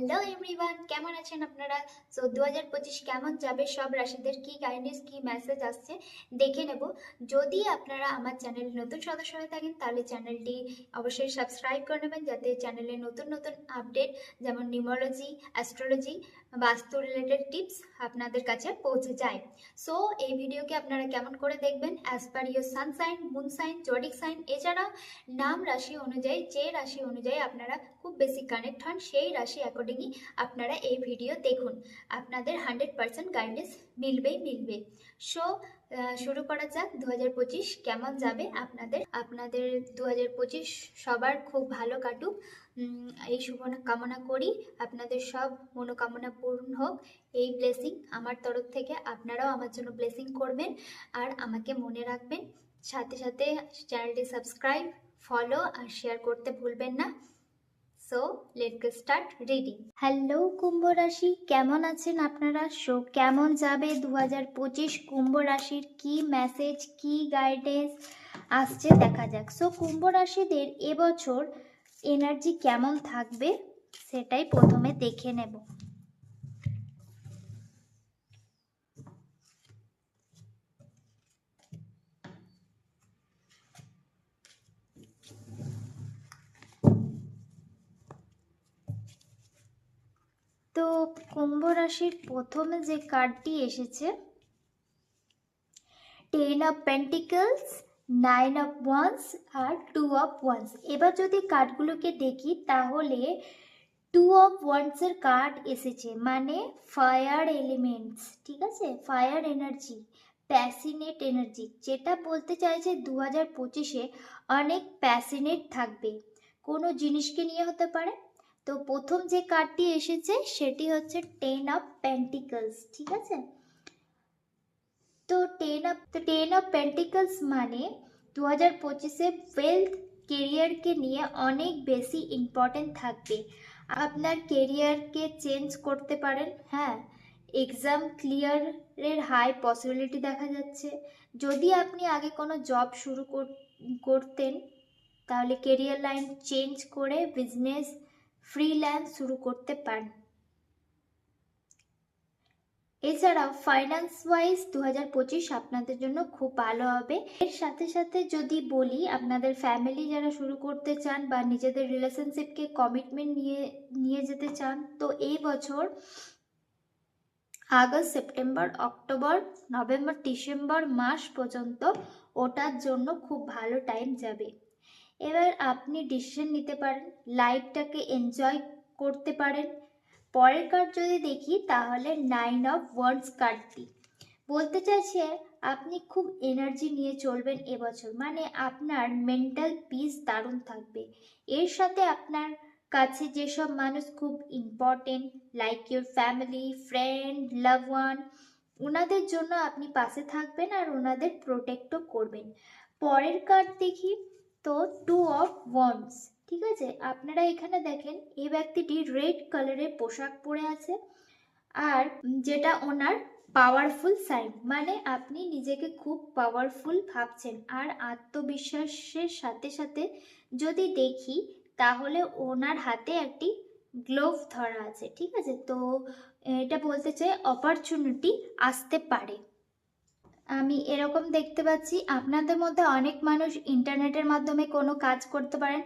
Hello everyone, কেমন আছেন আপনারা? সো 2025 কেমন যাবে, সব রাশিদের কি গাইডেন্স, কি মেসেজ আসছে দেখে নেব। যদি আপনারা আমার চ্যানেল নতুন সদস্য হয়ে থাকেন তাহলে চ্যানেলটি অবশ্যই সাবস্ক্রাইব করে নেবেন, যাতে চ্যানেলে নতুন নতুন আপডেট যেমন নিউমোলজি, অ্যাস্ট্রোলজি, বাস্তু রিলেটেড টিপস আপনাদের কাছে পৌঁছে যায়। সো এই ভিডিওকে আপনারা কেমন করে দেখবেন, as per your sun sign, moon sign, zodiac sign, এছাড়াও নাম রাশি অনুযায়ী, যে রাশি অনুযায়ী আপনারা খুব বেশি কানেক্ট হন সেই রাশি অ্যাকর্ডিংলি আপনারা এই ভিডিও দেখুন। আপনাদের 100% গাইডেন্স মিলবে। সো শুরু করা যাক। 2025 কেমন যাবে আপনাদের। 2025 সবার খুব ভালো কাটুক, এই শুভ কামনা করি। আপনাদের সব মনোকামনা পূর্ণ হোক, এই ব্লেসিং আমার তরফ থেকে। আপনারাও আমার জন্য ব্লেসিং করবেন আর আমাকে মনে রাখবেন। সাথে সাথে চ্যানেলটি সাবস্ক্রাইব, ফলো আর শেয়ার করতে ভুলবেন না। So let's get start reading. Hello কুম্ভ রাশি, কেমন আছেন আপনারা? সো কেমন যাবে 2025? কুম্ভ রাশির কি মেসেজ, কি গাইডেন্স আসছে দেখা যাক। সো কুম্ভ রাশিদের এবছর এনার্জি কেমন থাকবে সেটাই প্রথমে দেখে নেব। তো কুম্ভ রাশির প্রথমে যে কার্ডটি এসেছে, 10 অফ পেন্টিকলস, 9 অফ ওয়ান্স আর 2 অফ ওয়ান্স। এবার যদি কার্ডগুলোকে দেখি তাহলে 2 অফ ওয়ান্সের কার্ড এসেছে, মানে ফায়ার এলিমেন্টস, ঠিক আছে, ফায়ার এনার্জি, প্যাশনেট এনার্জি। যেটা বলতে চাইছে 2025-এ অনেক প্যাশনেট থাকবে, কোনো জিনিসকে নিয়ে হতে পারে। তো প্রথম যে কার্ডটি এসেছে সেটি হচ্ছে 10 অফ পেন্টিকলস, ঠিক আছে। তো 10 অফ পেন্টিকলস মানে 2025-এ ওয়েলথ, কেরিয়ারকে নিয়ে অনেক বেশি ইম্পর্টেন্ট থাকবে। আপনার কেরিয়ারকে চেঞ্জ করতে পারেন, হ্যাঁ। এক্সাম ক্লিয়ারের হাই পসিবিলিটি দেখা যাচ্ছে। যদি আপনি আগে কোনো জব শুরু করতেন তাহলে কেরিয়ার লাইন চেঞ্জ করে বিজনেস, ফ্রিল্যান্স শুরু করতে পারেন। এছাড়াও ফাইন্যান্স ওয়াইজ 2025 আপনাদের জন্য খুব ভালো হবে। এর সাথে সাথে যদি বলি, আপনাদের ফ্যামিলি যারা শুরু করতে চান বা নিজেদের রিলেশনশিপকে কমিটমেন্ট নিয়ে যেতে চান, তো এই বছর August, September, October, November, December মাস পর্যন্ত ওটার জন্য খুব ভালো টাইম যাবে। এবার আপনি ডিসিশন নিতে পারেন, লাইফটাকে এনজয় করতে পারেন। পরের কার্ড যদি দেখি তাহলে 9 অফ ওয়ান্ডস কার্ডটি বলতে চাইছে আপনি খুব এনার্জি নিয়ে চলবেন এবছর, মানে আপনার মেন্টাল পিস দারুণ থাকবে। এর সাথে আপনার কাছে যেসব মানুষ খুব important, like your family, friend, love one, ওনাদের জন্য আপনি পাশে থাকবেন আর ওনাদের প্রোটেক্টও করবেন। পরের কার্ড দেখি তো 2 অফ ওয়ান্ডস, ঠিক আছে। আপনারা এখানে দেখেন এই ব্যক্তিটি রেড কালারের পোশাক পরে আছে, আর যেটা ওনার পাওয়ারফুল সাইন, মানে আপনি নিজেকে খুব পাওয়ারফুল ভাবছেন। আর আত্মবিশ্বাসের সাথে সাথে যদি দেখি তাহলে ওনার হাতে একটি গ্লোভ ধরা আছে, ঠিক আছে। তো এটা বলতে চাই অপরচুনিটি আসতে পারে। আমি এরকম দেখতে পাচ্ছি আপনাদের মধ্যে অনেক মানুষ ইন্টারনেটের মাধ্যমে কোনো কাজ করতে পারেন।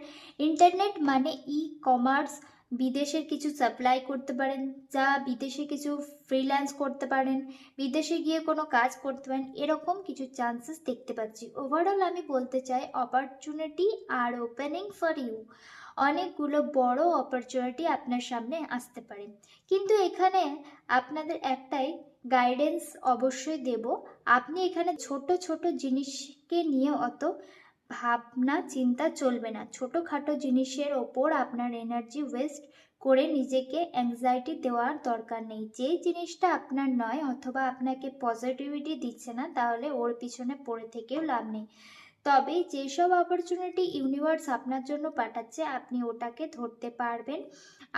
ইন্টারনেট মানে ই কমার্স, বিদেশের কিছু সাপ্লাই করতে পারেন, যা বিদেশে কিছু ফ্রিল্যান্স করতে পারেন, বিদেশে গিয়ে কোনো কাজ করতে পারেন, এরকম কিছু চান্সেস দেখতে পাচ্ছি। ওভারঅল আমি বলতে চাই অপরচুনিটি আর ওপেনিং ফর ইউ, অনেকগুলো বড় অপরচুনিটি আপনার সামনে আসতে পারে। কিন্তু এখানে আপনাদের একটাই গাইডেন্স অবশ্যই দেব, আপনি এখানে ছোট ছোট জিনিসকে নিয়ে অত ভাবনা চিন্তা চলবে না। ছোটোখাটো জিনিসের ওপর আপনার এনার্জি ওয়েস্ট করে নিজেকে অ্যাংজাইটি দেওয়ার দরকার নেই। যে জিনিসটা আপনার নয় অথবা আপনাকে পজিটিভিটি দিচ্ছে না, তাহলে ওর পিছনে পড়ে থেকেও লাভ নেই। তবে যেসব অপরচুনিটি ইউনিভার্স আপনার জন্য পাঠাচ্ছে আপনি ওটাকে ধরতে পারবেন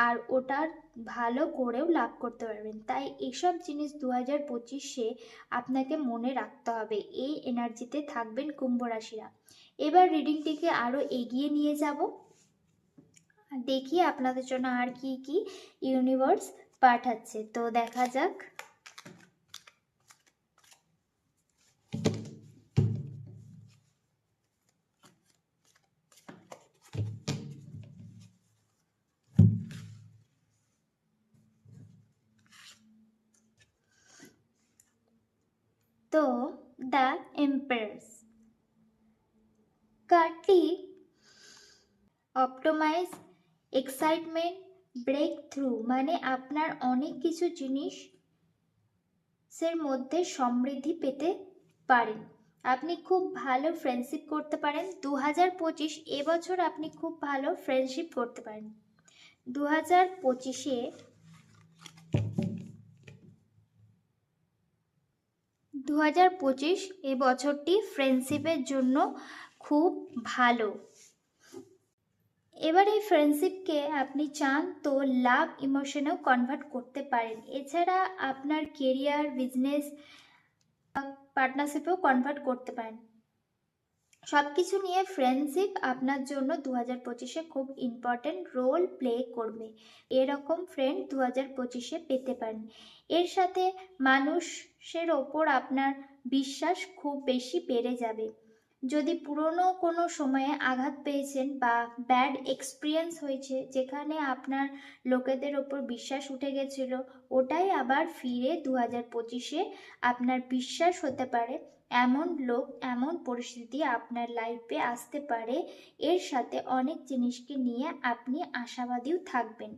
আর ওটার ভালো করেও লাভ করতে পারবেন। তাই এসব জিনিস 2025-এ আপনাকে মনে রাখতে হবে। এই এনার্জিতে থাকবেন কুম্ভ রাশিরা। এবার রিডিংটিকে আরও এগিয়ে নিয়ে যাব। দেখি আপনাদের জন্য আর কি কি ইউনিভার্স পাঠাচ্ছে, তো দেখা যাক। তো দ্য এম্পারেস কার্ডটি অপটিমাইজ, এক্সাইটমেন্ট, ব্রেক থ্রু, মানে আপনার অনেক কিছু জিনিসের মধ্যে সমৃদ্ধি পেতে পারেন। আপনি খুব ভালো ফ্রেন্ডশিপ করতে পারেন 2025 এবছর, আপনি খুব ভালো ফ্রেন্ডশিপ করতে পারেন 2025-এ। 2025 এ বছরটি ফ্রেন্ডশিপের জন্য খুব ভালো। এবার এই ফ্রেন্ডশিপকে আপনি চান তো লাভ ইমোশনেও কনভার্ট করতে পারেন। এছাড়া আপনার কেরিয়ার, বিজনেস, পার্টনারশিপেও কনভার্ট করতে পারেন। সব কিছু নিয়ে ফ্রেন্ডশিপ আপনার জন্য 2025-এ খুব ইম্পর্টেন্ট রোল প্লে করবে। এরকম ফ্রেন্ড 2025-এ পেতে পারেন। এর সাথে মানুষের ওপর আপনার বিশ্বাস খুব বেশি বেড়ে যাবে। যদি পুরনো কোনো সময়ে আঘাত পেয়েছেন বা ব্যাড এক্সপিরিয়েন্স হয়েছে যেখানে আপনার লোকেদের ওপর বিশ্বাস উঠে গেছিল, ওটাই আবার ফিরে 2025-এ আপনার বিশ্বাস হতে পারে। এমন লোক, এমন পরিস্থিতি আপনার লাইফে আসতে পারে। এর সাথে অনেক জিনিসকে নিয়ে আপনি আশাবাদীও থাকবেন।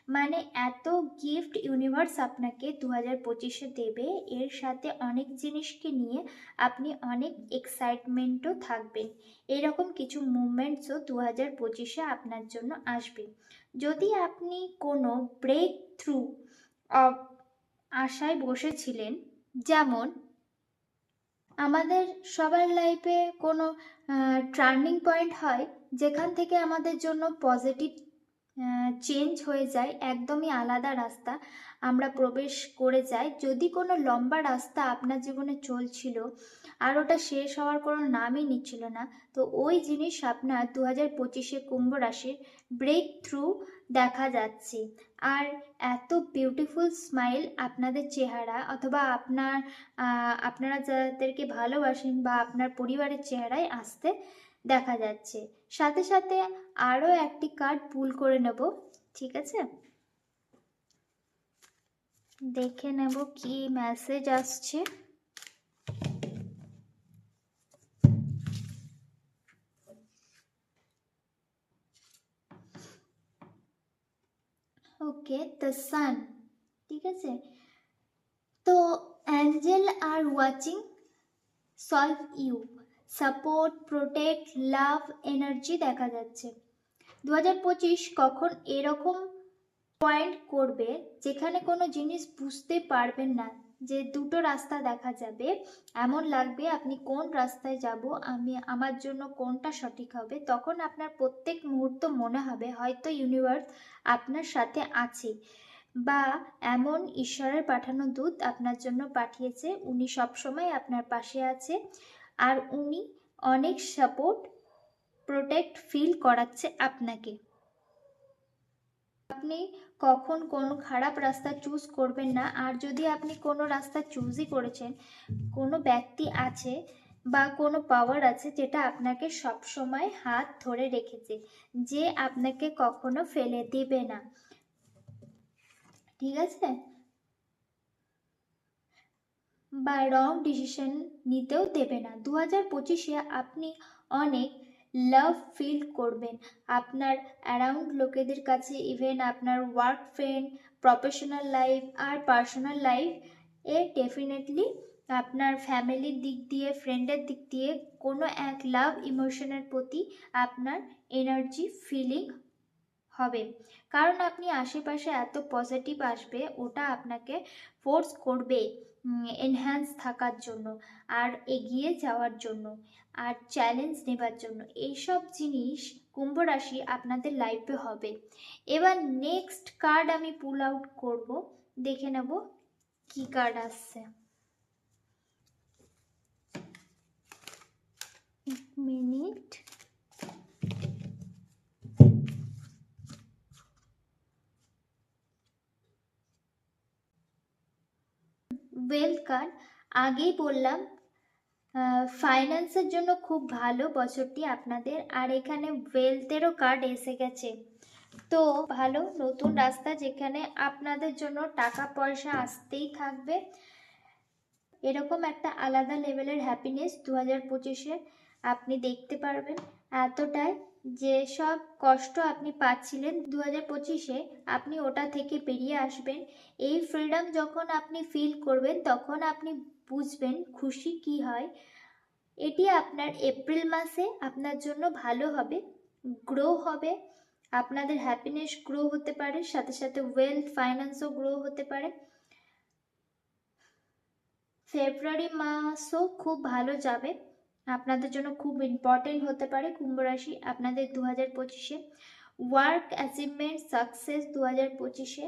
মানে এত গিফট ইউনিভার্স আপনাকে 2025-এ দেবে, এর সাথে অনেক জিনিসকে নিয়ে আপনি অনেক এক্সাইটমেন্টও থাকবেন। এরকম কিছু মুভমেন্টসও 2025-এ আপনার জন্য আসবে। যদি আপনি কোনো ব্রেক থ্রু আশায় বসেছিলেন, যেমন আমাদের সবার লাইফে কোনো টার্নিং পয়েন্ট হয় যেখান থেকে আমাদের জন্য পজিটিভ চেঞ্জ হয়ে যায়, একদমই আলাদা রাস্তা আমরা প্রবেশ করে যাই। যদি কোনো লম্বা রাস্তা আপনার জীবনে চলছিল আর ওটা শেষ হওয়ার কোনো নামই নিচ্ছিল না, তো ওই জিনিস আপনার 2025-এ কুম্ভ রাশির ব্রেক থ্রু দেখা যাচ্ছে। আর এত বিউটিফুল স্মাইল আপনাদের চেহারা, অথবা আপনারা যাদেরকে ভালোবাসেন বা আপনার পরিবারের চেহারায় আসতে দেখা যাচ্ছে। সাথে সাথে আরও একটি কার্ড পুল করে নেব, ঠিক আছে? দেখে নেব কি মেসেজ আসছে। ওকে, দ্য সান, ঠিক আছে। তো angel are watching, solve you, support, protect, love, energy দেখা যাচ্ছে। 2025 কখন এরকম পয়েন্ট করবে যেখানে কোনো জিনিস বুঝতে পারবেন না, যে দুটো রাস্তা দেখা যাবে, এমন লাগবে আপনি কোন রাস্তায় যাব, আমার জন্য কোনটা সঠিক হবে। তখন আপনার প্রত্যেক মুহূর্ত মনে হবে হয়তো ইউনিভার্স আপনার সাথে আছে, বা এমন ঈশ্বরের পাঠানো দূত আপনার জন্য পাঠিয়েছে, উনি সবসময় আপনার পাশে আছে আর উনি অনেক সাপোর্ট, প্রোটেক্ট ফিল করাচ্ছে আপনাকে। আপনি কখন কোনো খারাপ রাস্তা চুজ করবেন না। আর যদি আপনি কোনো রাস্তা চুজই করেছেন, কোনো ব্যক্তি আছে বা কোনো পাওয়ার আছে যেটা আপনাকে সবসময় হাত ধরে রেখেছে, যে আপনাকে কখনো ফেলে দিবে না, ঠিক আছে? বা রং ডিসিশন নিতেও দেবে না। 2025-এ আপনি অনেক লাভ ফিল করবেন আপনার অ্যারাউন্ড লোকেদের কাছে, ইভেন আপনার ওয়ার্ক ফ্রেন্ড, প্রফেশনাল লাইফ আর পার্সোনাল লাইফ এ ডেফিনেটলি আপনার ফ্যামিলির দিক দিয়ে, ফ্রেন্ডের দিক দিয়ে কোনো এক লাভ ইমোশনের প্রতি আপনার এনার্জি ফিলিং হবে। কারণ আপনি আশেপাশে এত পজিটিভ আসবে, ওটা আপনাকে ফোর্স করবে এনহ্যান্স থাকার জন্য, আর এগিয়ে যাওয়ার জন্য, আর চ্যালেঞ্জ নেবার জন্য। এইসব জিনিস কুম্ভ রাশি আপনাদের লাইফে হবে। এবার নেক্সট কার্ড আমি পুল আউট করব, দেখে নেব কি কার্ড আসছে। এক মিনিট। ওয়েলথ কার্ড আগেই বললাম, ফাইন্যান্সের জন্য খুব ভালো বছরটি আপনাদের। আর এখানে ওয়েলথেরও কার্ড এসে গেছে, তো ভালো নতুন রাস্তা যেখানে আপনাদের জন্য টাকা পয়সা আসতেই থাকবে। এরকম একটা আলাদা লেভেলের হ্যাপিনেস 2025-এ আপনি দেখতে পারবেন। এতটাই যে সব কষ্ট আপনি পাচ্ছিলেন 2025-এ, আপনি ওটা থেকে বেরিয়ে আসবেন। এই ফ্রিডম যখন আপনি ফিল করবেন তখন আপনি বুঝবেন খুশি কি হয়। এটি আপনার এপ্রিল মাসে আপনার জন্য ভালো হবে, গ্রো হবে। আপনাদের হ্যাপিনেস গ্রো হতে পারে, সাথে সাথে ওয়েলথ ফাইন্যান্সও গ্রো হতে পারে। ফেব্রুয়ারি মাসও খুব ভালো যাবে, আপনাদের জন্য খুব ইম্পর্টেন্ট হতে পারে কুম্ভ রাশি আপনাদের 2025-এ। ওয়ার্ক অ্যাচিভমেন্ট সাকসেস 2025-এ,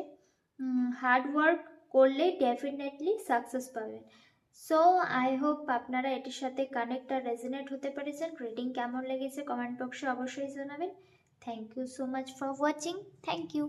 হার্ড ওয়ার্ক করলে ডেফিনেটলি সাকসেস পাবেন। সো আই হোপ আপনারা এটির সাথে কানেক্ট আর রেজোনেট হতে পেরেছেন। রিডিং কেমন লেগেছে কমেন্ট বক্সে অবশ্যই জানাবেন। Thank you so much for watching. Thank you.